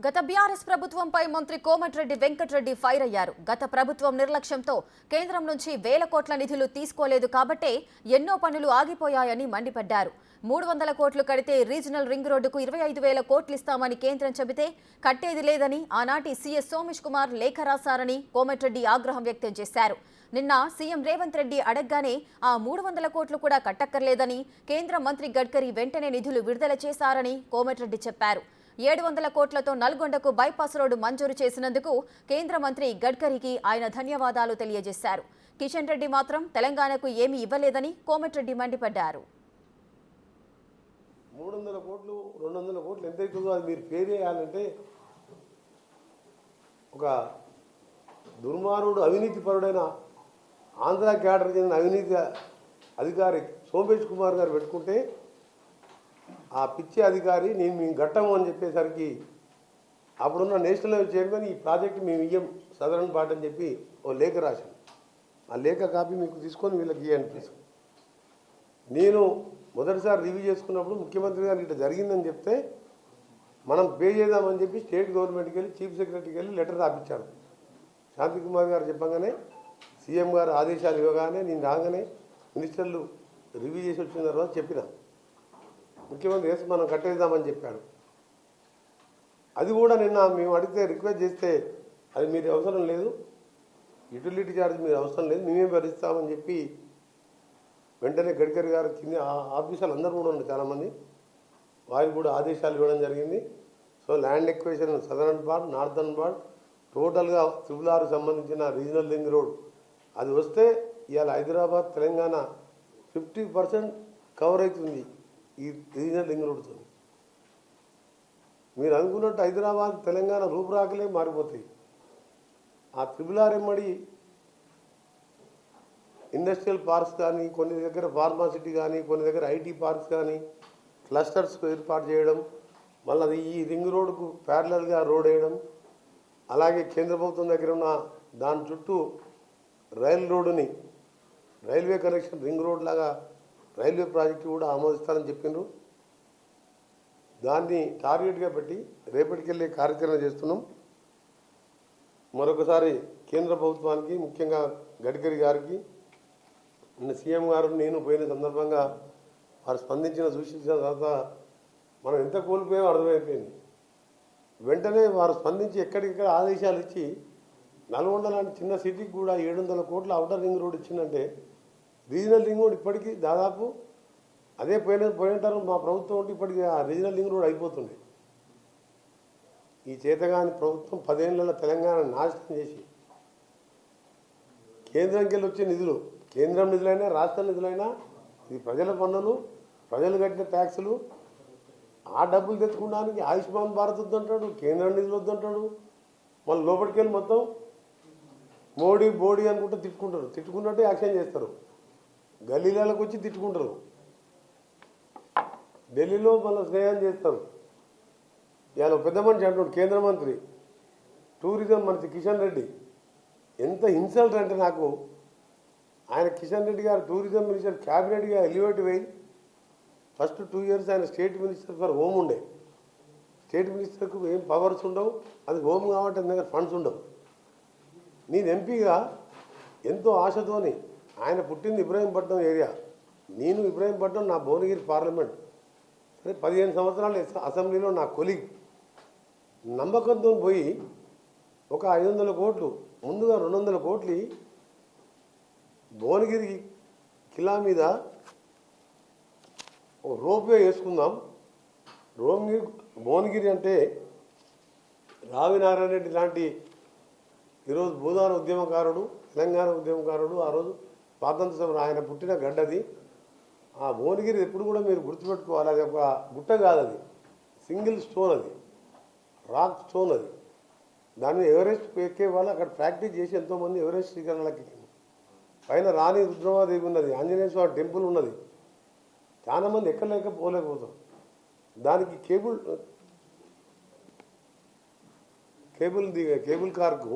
గత బీఆర్ఎస్ ప్రభుత్వంపై మంత్రి కోమటిరెడ్డి వెంకటరెడ్డి ఫైర్ అయ్యారు. గత ప్రభుత్వం నిర్లక్ష్యంతో కేంద్రం నుంచి వేల కోట్ల నిధులు తీసుకోలేదు కాబట్టే ఎన్నో పనులు ఆగిపోయాయని మండిపడ్డారు. 300 కోట్లు కడితే రీజనల్ రింగ్ రోడ్డుకు 25,000 కోట్లు ఇస్తామని కేంద్రం చెబితే కట్టేది లేదని ఆనాటి సీఎస్ సోమేష్ కుమార్ లేఖ రాశారని కోమటిరెడ్డి ఆగ్రహం వ్యక్తం చేశారు. నిన్న సీఎం రేవంత్ రెడ్డి అడగ్గానే ఆ 300 కోట్లు కూడా కట్టక్కర్లేదని కేంద్ర మంత్రి గడ్కరీ వెంటనే నిధులు విడుదల చేశారని కోమటిరెడ్డి చెప్పారు. 700 కోట్లతో నల్గొండకు బైపాస్ రోడ్డు మంజూరు చేసినందుకు కేంద్ర మంత్రి గడ్కరీకి ఆయన ధన్యవాదాలు తెలియజేశారు. కిషన్ రెడ్డి మాత్రం తెలంగాణకు ఏమీ ఇవ్వలేదని కోమటిరెడ్డి మండిపడ్డారు. 300 కోట్లు 200 కోట్లు ఎంత అవుతుందో అది మీరు పే చేయాలంటే ఒక దుర్మార్గుడు అవినీతి పరుడైన ఆంధ్ర క్యాడర్ చెందిన అవినీతి అధికారి సోమేష్ కుమార్ గారు పెట్టుకుంటే ఆ పిచ్చి అధికారి మేము గట్టము అని చెప్పేసరికి అప్పుడున్న నేషనల్ లెవెల్ చైర్మన్ ఈ ప్రాజెక్టు మేము ఇయ్యం సదరన్ పార్ట్ అని చెప్పి ఓ లేఖ రాశాను. ఆ లేఖ కాపీ మీకు తీసుకొని వీళ్ళకి ఇవ్వండి ప్లీజ్. నేను మొదటిసారి రివ్యూ చేసుకున్నప్పుడు ముఖ్యమంత్రి గారు ఇట్లా జరిగిందని చెప్తే మనం పే చేద్దామని చెప్పి స్టేట్ గవర్నమెంట్కి వెళ్ళి చీఫ్ సెక్రటరీకి వెళ్ళి లెటర్ రాపించాడు. శాంతికుమార్ గారు చెప్పగానే సీఎం గారు ఆదేశాలు ఇవ్వగానే నేను రాగానే మినిస్టర్లు రివ్యూ చేసి వచ్చిన తర్వాత చెప్పిన ముఖ్యమంత్రి వేసి మనం కట్టేద్దామని చెప్పాడు. అది కూడా నిన్న మేము అడిగితే రిక్వెస్ట్ చేస్తే అది మీరు అవసరం లేదు, యూటిలిటీ ఛార్జ్ మీరు అవసరం లేదు, మేమే భరిస్తామని చెప్పి వెంటనే గడ్కరీ గారు కింద ఆఫీసర్లు అందరూ కూడా ఉన్నారు చాలామంది, వారికి కూడా ఆదేశాలు ఇవ్వడం జరిగింది. So land equation southern part northern part టోటల్గా త్రిపుల్ సంబంధించిన రీజనల్ రింగ్ రోడ్ అది వస్తే ఇవాళ హైదరాబాద్ తెలంగాణ 50% కవర్ అవుతుంది ఈ రీజనల్ రింగ్ రోడ్తో. మీరు అనుకున్నట్టు హైదరాబాద్ తెలంగాణ రూపురాకలే మారిపోతాయి. ఆ త్రిపుల్ ఎమ్మడి ఇండస్ట్రియల్ పార్క్స్ కానీ, కొన్ని దగ్గర ఫార్మాసిటీ కానీ, కొన్ని దగ్గర ఐటీ పార్క్స్ కానీ క్లస్టర్స్ ఏర్పాటు చేయడం, మళ్ళీ ఈ రింగ్ రోడ్డుకు ప్యారలల్గా రోడ్ వేయడం, అలాగే కేంద్ర ప్రభుత్వం దగ్గర ఉన్న దాని చుట్టూ రైల్ రోడ్డుని రైల్వే కనెక్షన్ రింగ్ రోడ్ లాగా రైల్వే ప్రాజెక్టు కూడా ఆమోదిస్తారని చెప్పిండ్రు. దాన్ని టార్గెట్గా పెట్టి రేపటికెళ్ళే కార్యాచరణ చేస్తున్నాం. మరొకసారి కేంద్ర ప్రభుత్వానికి ముఖ్యంగా గడ్కరీ గారికి నిన్న సీఎం గారు నేను పోయిన సందర్భంగా వారు స్పందించిన సూచించిన తర్వాత మనం ఎంత కోల్పోయామో అర్థమైపోయింది. వెంటనే వారు స్పందించి ఎక్కడిక్కడ ఆదేశాలు ఇచ్చి నల్గొండ లాంటి చిన్న సిటీకి కూడా 700 కోట్ల అవుటర్ రింగ్ రోడ్ ఇచ్చిందంటే రీజనల్ రింగ్ రోడ్ ఇప్పటికీ దాదాపు అదే పోయినంటారు మా ప్రభుత్వం ఉంటే ఇప్పటికీ ఆ రీజనల్ రింగ్ రోడ్ అయిపోతుంది. ఈ చేతగాని ప్రభుత్వం 10 ఏళ్లలో తెలంగాణ నాశనం చేసి కేంద్రంకి వెళ్ళి వచ్చే నిధులు, కేంద్రం నిధులైనా రాష్ట్ర నిధులైనా ఇది ప్రజల పన్నులు, ప్రజలు కట్టిన ట్యాక్సులు, ఆ డబ్బులు తెచ్చుకోవడానికి ఆయుష్మాన్ భారత్ వద్దంటాడు, కేంద్రం నిధులు వద్దంటాడు. మళ్ళీ లోపలికి వెళ్ళి మొత్తం మోడీ బోడీ అనుకుంటే తిట్టుకుంటారు, తిట్టుకున్నట్టే యాక్షన్ చేస్తారు. గల్లీలకు వచ్చి తిట్టుకుంటారు, ఢిల్లీలో మళ్ళీ స్నేహం చేస్తారు. ఇవాళ పెద్ద మనిషి అంటున్నాడు కేంద్ర మంత్రి టూరిజం మంత్రి కిషన్ రెడ్డి, ఎంత ఇన్సల్ట్ అంటే నాకు ఆయన కిషన్ రెడ్డి గారు టూరిజం మినిస్టర్ క్యాబినెట్గా ఎలివేట్ అయ్యి ఫస్ట్ 2 years ఆయన స్టేట్ మినిస్టర్ ఫర్ హోమ్ ఉండే. స్టేట్ మినిస్టర్కు ఏం పవర్స్ ఉండవు, అది హోమ్ కాబట్టి దగ్గర ఫండ్స్ ఉండవు. నేను ఎంపీగా ఎంతో ఆశతోని, ఆయన పుట్టింది ఇబ్రాహీంపట్నం ఏరియా, నేను ఇబ్రాహీంపట్నం నా భువనగిరి పార్లమెంట్, సరే 15 సంవత్సరాలు అసెంబ్లీలో నా కొలీగ్, నమ్మకంతో పోయి ఒక 500 కోట్లు ముందుగా 200 కోట్లు భువనగిరి కిలా మీద రోప్వే వేసుకుందాం. భువనగిరి అంటే రావినారాయణ రెడ్డి లాంటి ఈరోజు భూదాన ఉద్యమకారుడు, తెలంగాణ ఉద్యమకారుడు, ఆ రోజు స్వాతంత్ర సమరం ఆయన పుట్టిన గడ్డది. ఆ భువనగిరి ఎప్పుడు కూడా మీరు గుర్తుపెట్టుకోవాలి, అది ఒక గుట్ట కాదు, అది సింగిల్ స్టోన్, అది రాక్ స్టోన్. అది దాని మీద ఎవరెస్ట్ ఎక్కే వాళ్ళు అక్కడ ప్రాక్టీస్ చేసి ఎంతోమంది ఎవరెస్ట్ శిఖరాలకు ఎక్కింది. పైన రాణి రుద్రమాదేవి ఉన్నది, ఆంజనేయ స్వామి టెంపుల్ ఉన్నది, చాలామంది ఎక్కలేక పోలేకపోతారు. దానికి కేబుల్ కార్కు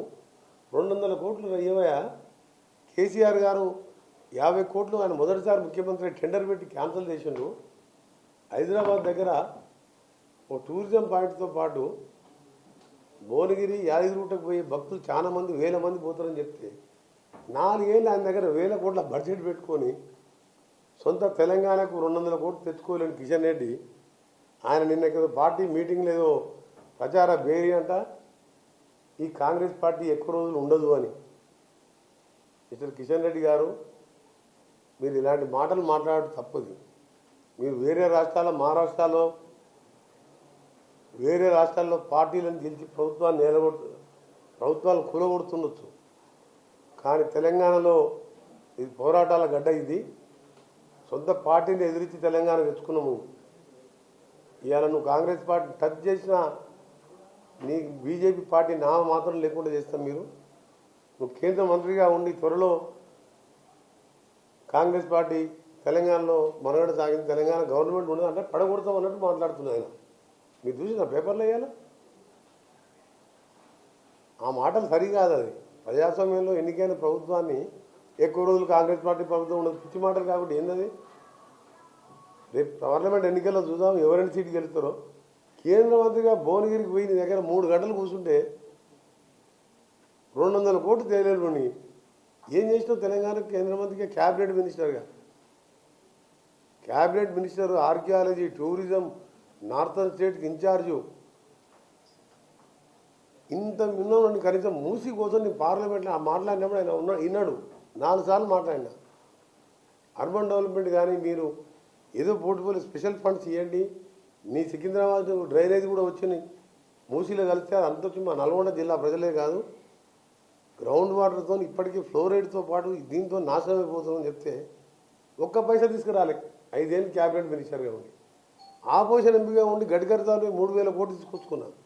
200 కోట్లు ఏమయ్యా. కేసీఆర్ గారు 50 కోట్లు ఆయన మొదటిసారి ముఖ్యమంత్రి టెండర్ పెట్టి క్యాన్సిల్ చేసిండు. హైదరాబాద్ దగ్గర ఓ టూరిజం పాయింట్తో పాటు భువనగిరి యాదగిరిగుట్టకు పోయే భక్తులు చాలా మంది వేల మంది పోతారని చెప్తే 4 ఏళ్ళు ఆయన దగ్గర 1000 కోట్ల బడ్జెట్ పెట్టుకొని సొంత తెలంగాణకు 200 కోట్లు తెచ్చుకోలేని కిషన్ రెడ్డి ఆయన నిన్న పార్టీ మీటింగ్లో ఏదో ప్రచార బేరీ అంట ఈ కాంగ్రెస్ పార్టీ ఎక్కువ రోజులు ఉండదు అని. మిస్టర్ కిషన్ రెడ్డి గారు, మీరు ఇలాంటి మాటలు మాట్లాడటం తప్పదు. మీరు వేరే రాష్ట్రాల్లో పార్టీలను గెలిచి ప్రభుత్వాలు కూలగొడుతుండొచ్చు, కానీ తెలంగాణలో ఇది పోరాటాల గడ్డ. ఇది సొంత పార్టీని ఎదిరించి తెలంగాణ తెచ్చుకున్నాము. ఇవాళ నువ్వు కాంగ్రెస్ పార్టీ టచ్ చేసినా నీ బీజేపీ పార్టీ నామ మాత్రం లేకుండా చేస్తాం. నువ్వు కేంద్ర మంత్రిగా ఉండి త్వరలో కాంగ్రెస్ పార్టీ తెలంగాణలో మనుగడ సాగింది, తెలంగాణ గవర్నమెంట్ ఉండదు అంటే పడగొడతాం అన్నట్టు మాట్లాడుతుంది ఆయన. మీరు చూసిన పేపర్లో వేయాలి. ఆ మాటలు సరికాదు. అది ప్రజాస్వామ్యంలో ఎన్నికైన ప్రభుత్వాన్ని ఎక్కువ రోజులు కాంగ్రెస్ పార్టీ ప్రభుత్వం ఉండదు. పిచ్చి మాటలు కాబట్టి ఏందది. రేపు పార్లమెంట్ ఎన్నికల్లో చూద్దాం ఎవరైనా సీటు గెలుస్తారో. కేంద్ర మంత్రిగా భువనగిరికి పోయి నీ దగ్గర 3 గంటలు కూర్చుంటే 200 కోట్లు తేలేరు. ఏం చేసినావు తెలంగాణకు? కేంద్ర మంత్రిగా cabinet minister, archaeology, tourism, northern స్టేట్కి ఇన్ఛార్జు. ఇంత విన్నాను. కనీసం మూసి కోసం నీ పార్లమెంట్లో మాట్లాడినప్పుడు ఆయన విన్నాడు. 4 సార్లు మాట్లాడినా. అర్బన్ డెవలప్మెంట్ కానీ మీరు ఏదో పోర్ట్ఫోలియో స్పెషల్ ఫండ్స్ ఇవ్వండి. నీ సికింద్రాబాద్ డ్రైనేజ్ కూడా వచ్చినాయి, మూసీలో కలిస్తే అది అంత వచ్చి మా నల్గొండ జిల్లా ప్రజలే కాదు గ్రౌండ్ వాటర్తో ఇప్పటికీ ఫ్లోరైడ్తో పాటు దీంతో నాశనం అయిపోతుందని చెప్తే ఒక్క పైసా తీసుకురాలే. 5 ఏళ్ళు క్యాబినెట్ మినిస్టర్గా ఉండి ఆపోజిషన్ ఎంపీగా ఉండి గడ్కరీతో 3000 కోట్లు తీసుకొచ్చుకున్నాను.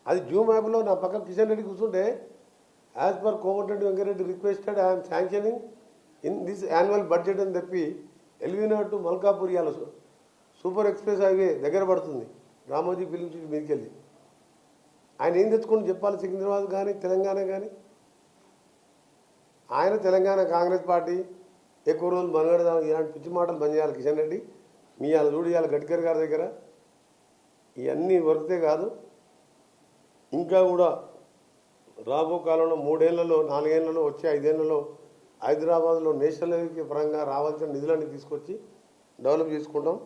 అది జూమ్ యాప్లో నా పక్కన కిషన్ రెడ్డి కూర్చుంటే as per Komatireddy Venkat Reddy requested I'm sanctioning in this annual budget అని చెప్పి ఎల్వీనగర్ టు మల్కాపూర్ ఇవాళ సూపర్ ఎక్స్ప్రెస్ హైవే దగ్గర పడుతుంది రామోజీ ఫిల్మ్ సిటీ మీదకి వెళ్ళి. ఆయన ఏం తెచ్చుకొని చెప్పాలి సికింద్రాబాద్ కానీ తెలంగాణ కానీ. ఆయన తెలంగాణ కాంగ్రెస్ పార్టీ ఎక్కువ రోజులు మనగడదాం ఇలాంటి పిచ్చి మాటలు బంద్ చేయాలి కిషన్ రెడ్డి. మీ అలా చూడు ఇవాళ గడ్కరీ గారి దగ్గర ఇవన్నీ వర్తే కాదు, ఇంకా కూడా రాబో కాలంలో 3 ఏళ్లలో 4 ఏళ్లలో వచ్చే 5 ఏళ్లలో హైదరాబాద్లో నేషనల్ పరంగా రావాల్సిన నిధులన్నీ తీసుకొచ్చి డెవలప్ చేసుకుంటాం.